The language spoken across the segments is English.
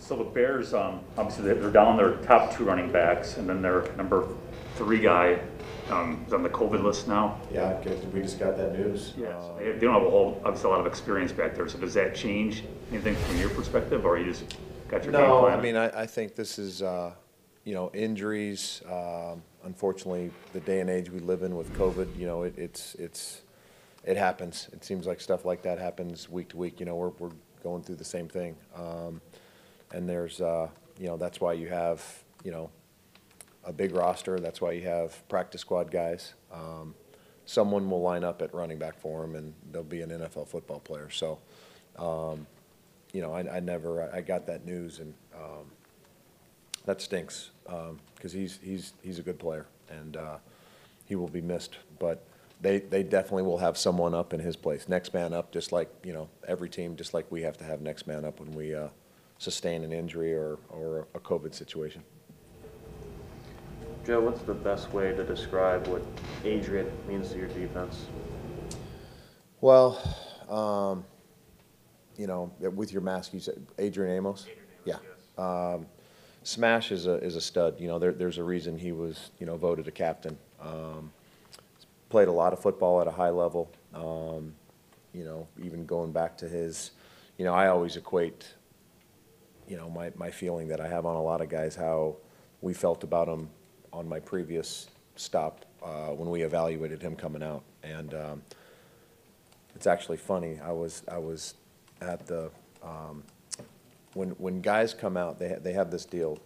So the Bears, obviously they're down their top two running backs, and then their number three guy is on the COVID list now. Yeah, we just got that news. Yeah, so they don't have obviously a lot of experience back there. So does that change anything from your perspective, or you just got your game plan? No, I mean I think this is injuries. Unfortunately, the day and age we live in with COVID, it happens. It seems like stuff like that happens week to week. We're going through the same thing, and there's that's why you have a big roster. That's why you have practice squad guys. Someone will line up at running back for him, and they'll be an NFL football player. So, I got that news, and that stinks because he's a good player, and he will be missed. But they definitely will have someone up in his place, next man up, just like every team, just like we have to have next man up when we sustain an injury or a COVID situation. Joe, what's the best way to describe what Adrian means to your defense? Well, with your mask, you said Adrian Amos? Adrian Amos, Yeah. yes. Smash is a stud. There's a reason he was voted a captain. Played a lot of football at a high level. Even going back to his, I always equate, my feeling that I have on a lot of guys, how we felt about him on my previous stop when we evaluated him coming out. And it's actually funny. I was at the when guys come out, they have this deal.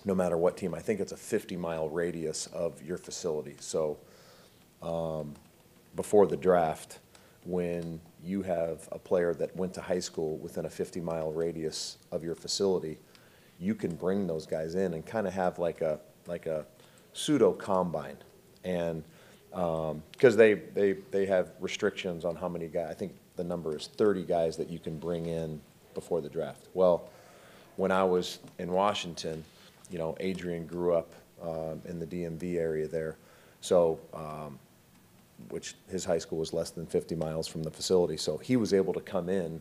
No matter what team, I think it's a 50-mile radius of your facility. So before the draft, when you have a player that went to high school within a 50-mile radius of your facility, you can bring those guys in and kind of have like a pseudo combine, and because they have restrictions on how many guys. I think the number is 30 guys that you can bring in before the draft. Well, when I was in Washington, Adrian grew up in the DMV area there, so which his high school was less than 50 miles from the facility, so he was able to come in,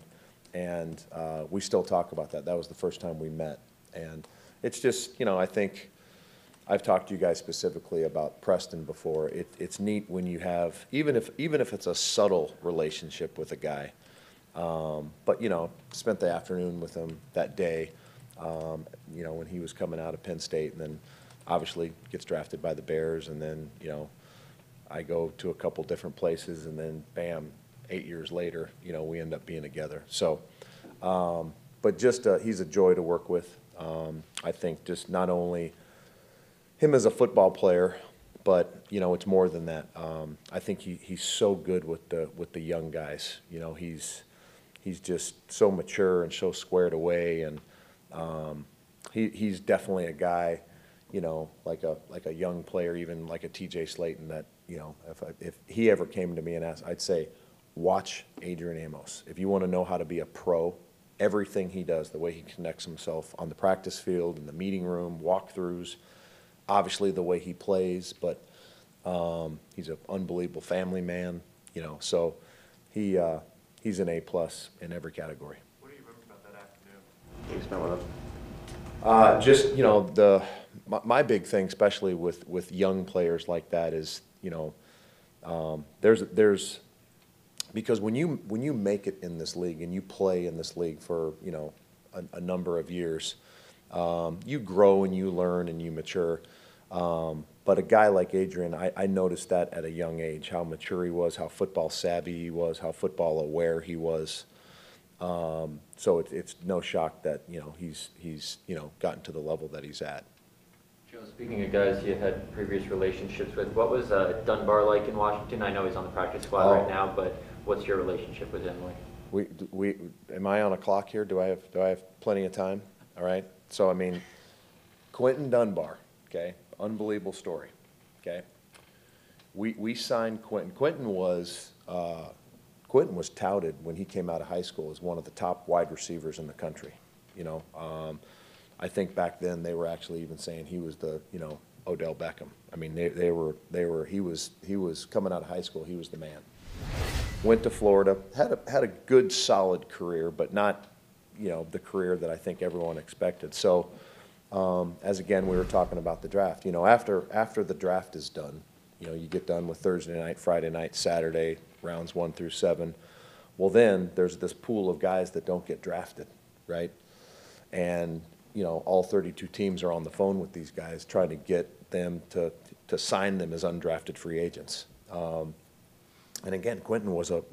and we still talk about that. That was the first time we met, and it's just, I think I've talked to you guys specifically about Preston before. It's neat when you have, even if it's a subtle relationship with a guy, but spent the afternoon with him that day, when he was coming out of Penn State, and then obviously gets drafted by the Bears, and then I go to a couple different places, and then bam, 8 years later, we end up being together. So, but just he's a joy to work with. I think just not only him as a football player, but it's more than that. I think he's so good with the young guys. He's just so mature and so squared away, and he's definitely a guy, like a young player, even like a T.J. Slayton, that if he ever came to me and asked, I'd say, watch Adrian Amos. If you want to know how to be a pro, everything he does, the way he connects himself on the practice field, in the meeting room, walkthroughs, obviously the way he plays, but he's an unbelievable family man, so he's an A+ in every category. What do you remember about that afternoon you spent with him? Just my big thing, especially with young players like that, is there's because when you make it in this league and you play in this league for a number of years, you grow and you learn and you mature. But a guy like Adrian, I noticed that at a young age, how mature he was, how football savvy he was, how football aware he was. So it's no shock that he's gotten to the level that he's at. Joe, speaking of guys you had previous relationships with, what was Dunbar like in Washington? I know he's on the practice squad right now, but what's your relationship with him like? Am I on a clock here? Do I have plenty of time? All right. So Quentin Dunbar, okay, unbelievable story, okay. We signed Quentin. Quentin was touted when he came out of high school as one of the top wide receivers in the country. I think back then they were actually even saying he was the Odell Beckham. I mean he was coming out of high school. He was the man. Went to Florida, had a good solid career, but not you know, the career that I think everyone expected. So, as again, we were talking about the draft, you know, after the draft is done, you know, you get done with Thursday night, Friday night, Saturday, rounds 1 through 7. Well, then there's this pool of guys that don't get drafted, right? And, you know, all 32 teams are on the phone with these guys trying to get them to sign them as undrafted free agents. And again, Dunny was a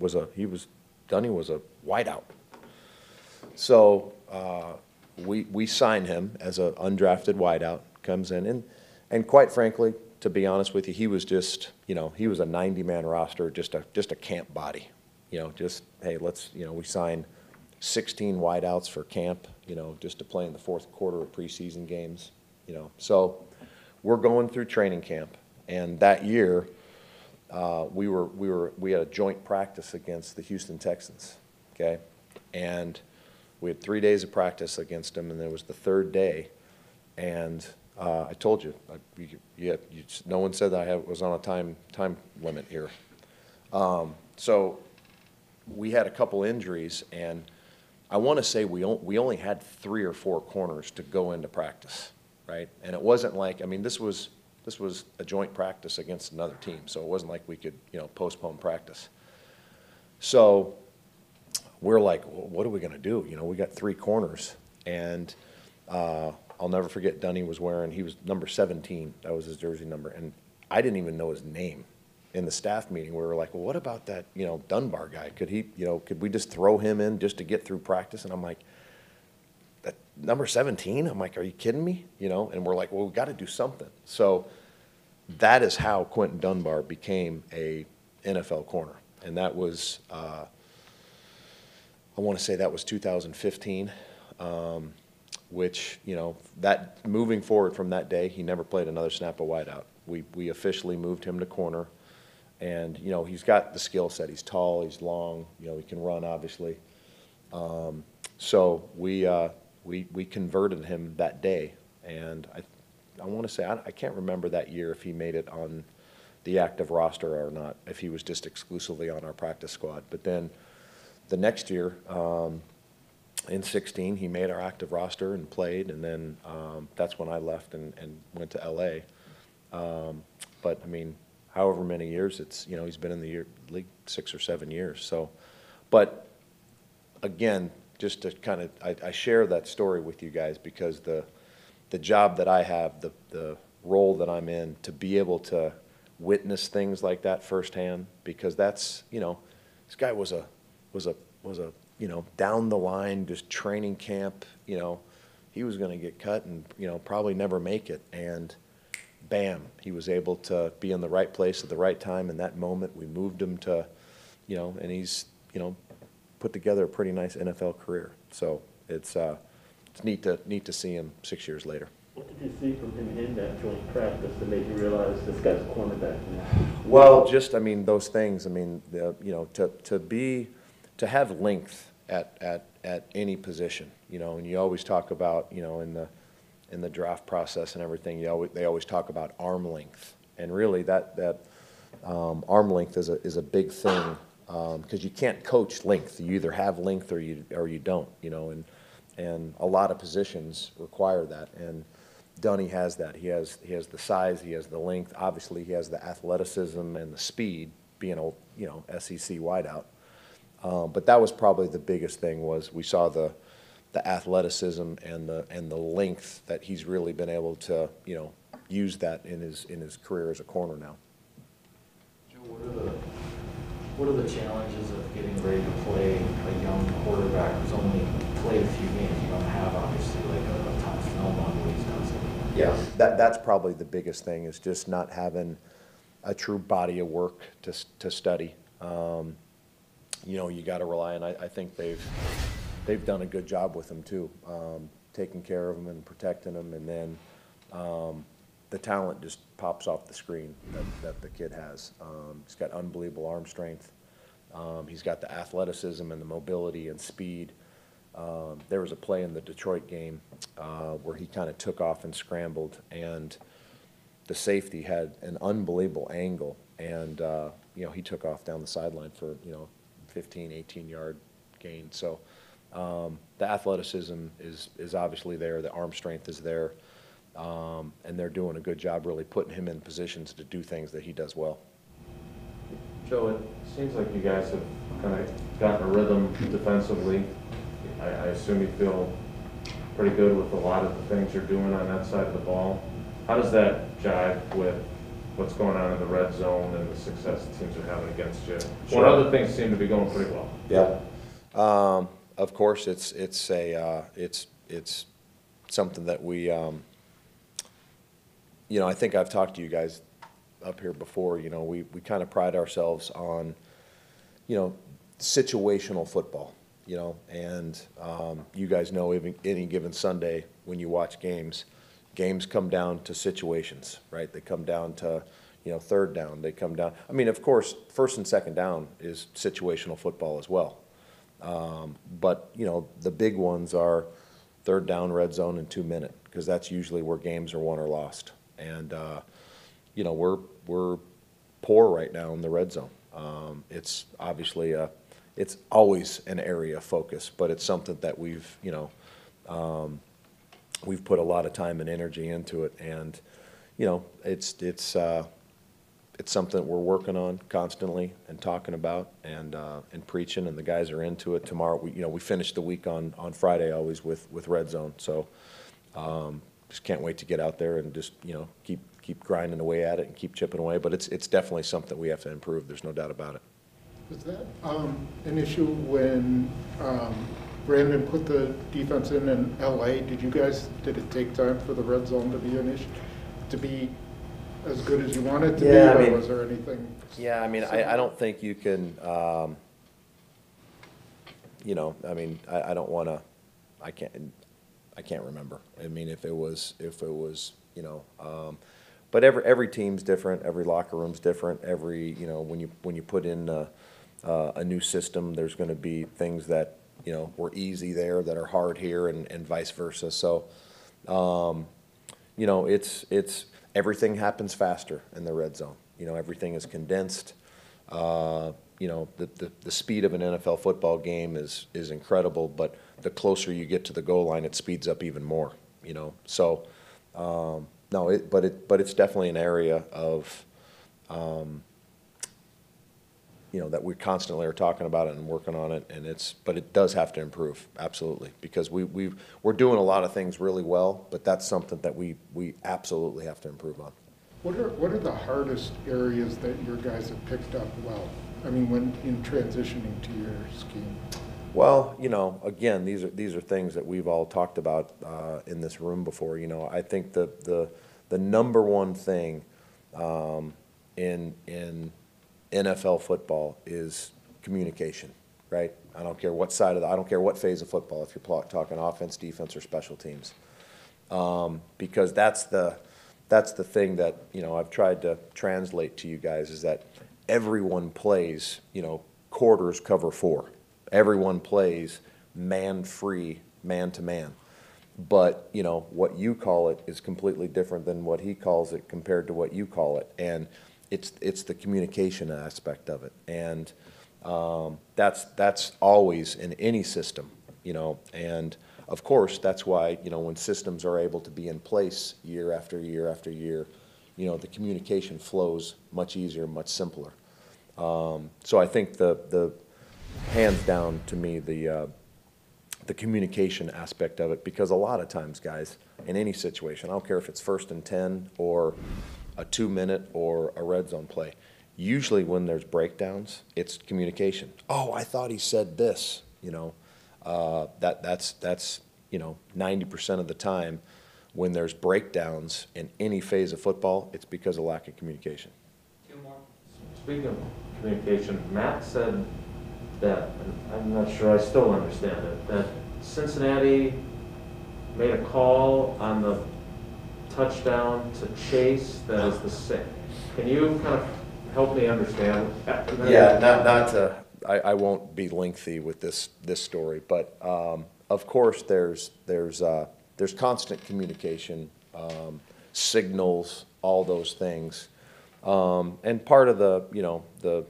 wideout. So we sign him as an undrafted wideout, comes in, and quite frankly, to be honest with you, he was just, you know, he was a 90-man roster, just a camp body. You know, just, hey, let's, you know, we signed 16 wideouts for camp, you know, just to play in the fourth quarter of preseason games, you know. So we're going through training camp, and that year we had a joint practice against the Houston Texans, okay? And we had 3 days of practice against them, and there was the third day, and I told you, no one said that I was on a time limit here. So we had a couple injuries, and I want to say we only had 3 or 4 corners to go into practice, right? And it wasn't like, I mean, this was a joint practice against another team, so it wasn't like we could, you know, postpone practice. So we're like, well, what are we going to do? You know, we got 3 corners, and I'll never forget Dunny was wearing, he was number 17, that was his jersey number, and I didn't even know his name. In the staff meeting, we were like, well, what about that, you know, Dunbar guy? Could he, you know, could we just throw him in just to get through practice? And I'm like, that number 17? I'm like, are you kidding me? You know, and we're like, well, we got to do something. So that is how Quentin Dunbar became a NFL corner. And that was, I want to say that was 2015, which, you know, that moving forward from that day, he never played another snap of wideout. We officially moved him to corner. And, you know, he's got the skill set. He's tall, he's long, you know, he can run, obviously. So we converted him that day. And I want to say, I can't remember that year if he made it on the active roster or not, if he was just exclusively on our practice squad. But then the next year, in 16, he made our active roster and played. And then that's when I left and went to L.A. But, I mean, however many years, it's, you know, he's been in the league 6 or 7 years. So, but again, just to kind of, I share that story with you guys because the job that I have, the role that I'm in, to be able to witness things like that firsthand, because that's, you know, this guy was a you know, down the line, just training camp, you know, he was going to get cut and, you know, probably never make it, and bam, he was able to be in the right place at the right time in that moment. We moved him to, you know, and he's, you know, put together a pretty nice NFL career. So it's neat to see him 6 years later. What did you see from him in that joint practice that made you realize this guy's a cornerback now? Well, just, I mean, those things. I mean, you know, to have length at any position, you know, and you always talk about, you know, in the draft process and everything, they always talk about arm length, and really that arm length is a big thing, because you can't coach length. You either have length or you don't, you know, and a lot of positions require that, and Dunny has that. He has the size, he has the length. Obviously, he has the athleticism and the speed, being a, you know, SEC wideout. But that was probably the biggest thing, was we saw the athleticism and the length that he's really been able to, you know, use that in his career as a corner now. Joe, what are the challenges of getting ready to play a young quarterback who's only played a few games? You don't have, obviously, like a ton of film on what he's done. Yeah, that's probably the biggest thing, is just not having a true body of work to study. You know, you got to rely on. I think they've done a good job with him too, taking care of him and protecting him, and then the talent just pops off the screen that the kid has. He's got unbelievable arm strength. He's got the athleticism and the mobility and speed. There was a play in the Detroit game where he kind of took off and scrambled, and the safety had an unbelievable angle, and you know, he took off down the sideline for, you know, 15, 18-yard gain. So the athleticism is obviously there, the arm strength is there, and they're doing a good job really putting him in positions to do things that he does well. Joe, it seems like you guys have kind of gotten a rhythm defensively. I assume you feel pretty good with a lot of the things you're doing on that side of the ball. How does that jive with what's going on in the red zone and the success the teams are having against you? Sure. What other things seem to be going pretty well? Yeah. Of course, it's something that we, I think I've talked to you guys up here before. We kind of pride ourselves on, situational football. And you guys know any given Sunday when you watch games come down to situations, right? They come down to, third down. They come down. I mean, of course, first and second down is situational football as well. But, the big ones are third down, red zone, and 2 minute, because that's usually where games are won or lost. And, we're poor right now in the red zone. It's obviously it's always an area of focus, but it's something that we've put a lot of time and energy into it. And, it's something that we're working on constantly and talking about and preaching, and the guys are into it. Tomorrow, we finish the week on Friday always with red zone. So just can't wait to get out there and just, keep grinding away at it and keep chipping away. But it's definitely something we have to improve. There's no doubt about it. Was that an issue when Brandon put the defense in LA? Did it take time for the red zone to be an issue, to be as good as you want it to be, or was there anything? Yeah, I don't think you can, I don't want to, I can't remember. If it was, but every team's different, every locker room's different, when you put in a new system, there's going to be things that, were easy there that are hard here, and vice versa. So, it's everything happens faster in the red zone. Everything is condensed. The speed of an NFL football game is incredible, but the closer you get to the goal line, it speeds up even more. So no, but it's definitely an area of that we constantly are talking about it and working on it, but it does have to improve, absolutely, because we're doing a lot of things really well, but that's something that we absolutely have to improve on. What are the hardest areas that your guys have picked up well? When in transitioning to your scheme? Well, again, these are things that we've all talked about in this room before. I think the number one thing in NFL football is communication, right? I don't care what I don't care what phase of football, if you're talking offense, defense, or special teams, because that's the thing that I've tried to translate to you guys, is that everyone plays quarters cover 4. Everyone plays man-free, man-to-man. But, what you call it is completely different than what he calls it compared to what you call it. And it's the communication aspect of it. And that's always in any system, And, of course, that's why, when systems are able to be in place year after year after year, the communication flows much easier, much simpler. So I think the hands down to me, the communication aspect of it, because a lot of times, guys, in any situation, I don't care if it's 1st and 10 or a 2 minute or a red zone play, usually when there's breakdowns, it's communication. Oh, I thought he said this, that's 90% of the time when there's breakdowns in any phase of football, it's because of lack of communication. Speaking of communication, Matt said that, and I'm not sure I still understand it, that Cincinnati made a call on the touchdown to Chase that is the same. Can you kind of help me understand? Yeah, not to, I won't be lengthy with this story, but of course there's constant communication, signals, all those things. And part of the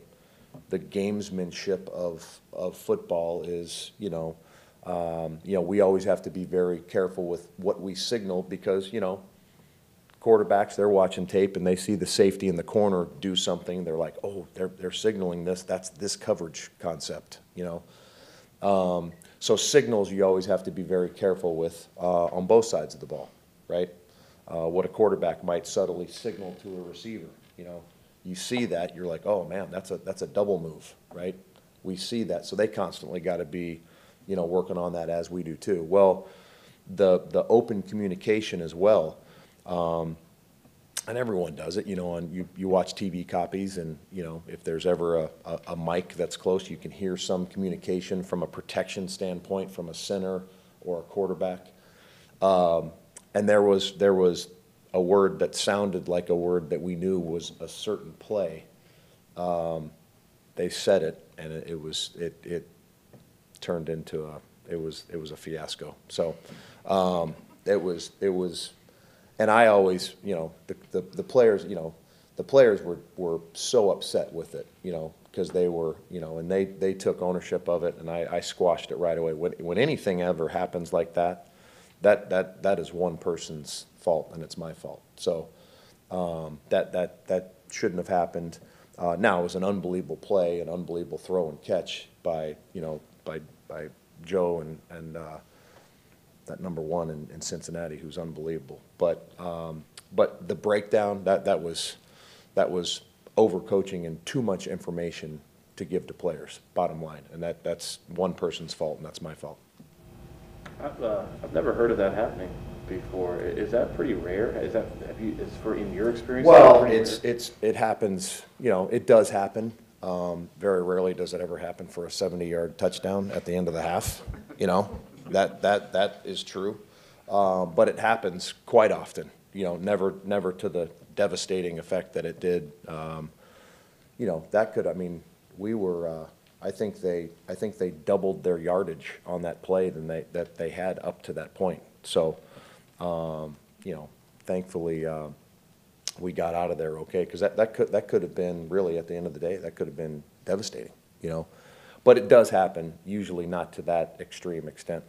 gamesmanship of football is, You know, we always have to be very careful with what we signal because, you know, quarterbacks, they're watching tape and they see the safety in the corner do something. They're like, oh, they're signaling this. That's this coverage concept, you know. So signals you always have to be very careful with on both sides of the ball, right? What a quarterback might subtly signal to a receiver, you know. You see that, you're like, oh man, that's a double move, right? We see that, so they constantly got to be, you know, working on that as we do too. Well, the open communication as well, and everyone does it, you know, you watch TV copies and, you know, if there's ever a mic that's close, you can hear some communication from a protection standpoint from a center or a quarterback. And there was a word that sounded like a word that we knew was a certain play. They said it, and it turned into it was a fiasco. So it was, and I always, you know, the players, you know, the players were so upset with it, you know, because they were, you know, and they took ownership of it, and I squashed it right away. When anything ever happens like that, that is one person's fault, and it's my fault. So that shouldn't have happened. Now it was an unbelievable play, an unbelievable throw and catch by, you know, by Joe and that number one in Cincinnati, who's unbelievable. But the breakdown that was overcoaching and too much information to give to players. Bottom line, and that's one person's fault, and that's my fault. I've never heard of that happening before. Is that pretty rare? Is in your experience? Well, it happens. You know, it does happen. Very rarely does it ever happen for a 70-yard touchdown at the end of the half. You know, that is true. But it happens quite often. You know, never to the devastating effect that it did. You know, that could. I mean, we were. I think they doubled their yardage on that play than that they had up to that point. So, you know, thankfully we got out of there okay, because that could have been really, at the end of the day, that could have been devastating. You know, but it does happen, usually not to that extreme extent.